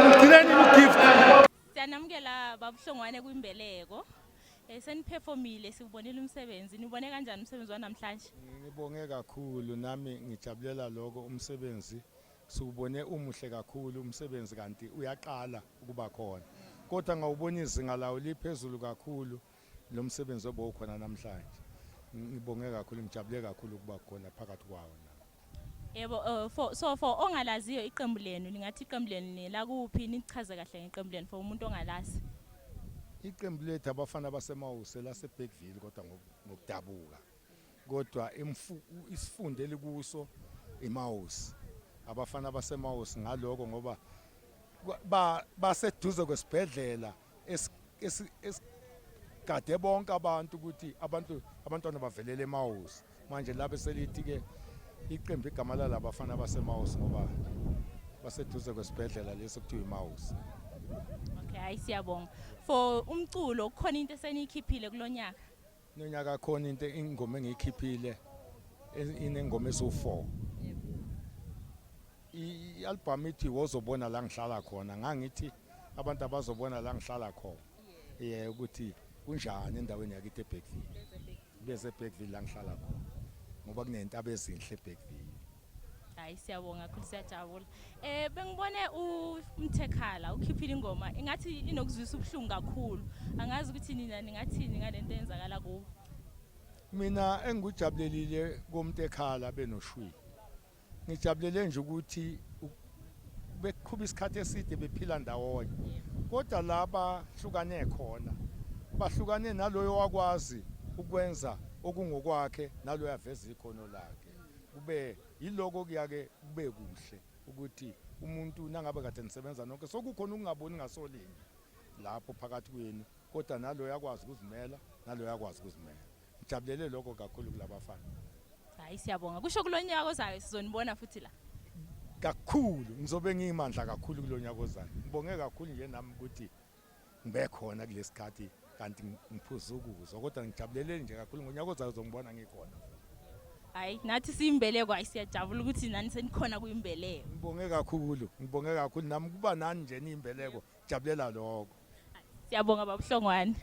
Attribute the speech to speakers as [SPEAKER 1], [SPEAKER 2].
[SPEAKER 1] ngigcineni gift.
[SPEAKER 2] Siyanamukela babuhlongwane kwimbeleko. Seniperformile sibonile umsebenzi. Nibone kanjani umsebenzi wanamhlanje?
[SPEAKER 1] Ngibonge kakhulu nami ngijabulela lokho umsebenzi. Siubone umuhle kakhulu umsebenzi kanti uyaqala ukuba khona. Kodwa ngawubona izinga lawo liphezulu kakhulu lo msebenzi obukhona namhlanje. Ngibonge kakhulu ngijabule kakhulu ukuba khona phakathi kwawo.
[SPEAKER 2] Yebo, for ongalaziyo iqembu lenu, lingathi iqembu lenu la kuphi nichaze kahle ngeqembu lenu for umuntu ongalazi.
[SPEAKER 1] Iqembu lethu abafana baseMawuse laseBergville kodwa ngokudabuka. Kodwa isifundeli kuso iMawuse. Abafana baseMawuse ngaloko ngoba baseduze kwesibhedlela esigade bonke abantu ukuthi abantwana bavelele eMawuse. Manje lapho selithi ke iqembu igama lalabafana baseMawuse ngoba baseduze kwesibhedlela leso kuthiwa iMawuse.
[SPEAKER 2] Okay, siyabonga. For umculo kukhona into esenikhiphile kulonyaka?
[SPEAKER 1] Nonyaka khona into ingoma engikhiphile inengoma eso4. I-album ithi wozobona la ngihlala khona. Ngangithi abantu abazobona la ngihlala khona. Ukuthi kunjani endaweni yakithi eBergville. Bese eBergville la ngihlala khona. Ngoba kunentaba ezinhle eBergville.
[SPEAKER 2] Hayi siyabonga kakhulu siyajabula. Bengibone uMthekhala ukhiphile ingoma ingathi inokuzwisa ubuhlungu kakhulu. Angazi ukuthi nina ningathini ngalento eyenzakala kubo.
[SPEAKER 1] Mina engikujabulelile koMthekhala benoshwi. Ngijabulele nje ukuthi beqhubha isikhathi eside bephila ndawonye. Kodwa laba hlukane khona. Bahlukane naloyo wakwazi ukwenza okungokwakhe nalo yaveza ikhono lakhe. Kube yiloko kuyake kube kuhle ukuthi umuntu nangabe kade nisebenza nonke sokukhona ukungaboni ngasolinye lapho phakathi kwenu kodwa nalo yakwazi ukuzimela nalo yakwazi ukuzimela. Ngijabulele lokho kakhulu kulabafana.
[SPEAKER 2] Hayi siyabonga. Kusho kulonyaka ozayo sizonibona futhi la.
[SPEAKER 1] Kakhulu ngizobe ngimandla kakhulu kulonyaka ozayo. Ngibonge kakhulu nje nami ukuthi ngibe khona kulesikhathi kanti ngiphuza ukuzwa kodwa ngijabulele nje kakhulu ngonyaka ozayo uzongibona ngikhona.
[SPEAKER 2] Hayi nathi siyimbeleko ayisiyajabula ukuthi nani senikhona kuyimbeleko.
[SPEAKER 1] Ngibonge kakhulu nami kuba nani nje niyimbeleko jabulela lokho.
[SPEAKER 2] Siyabonga babuhlongwane.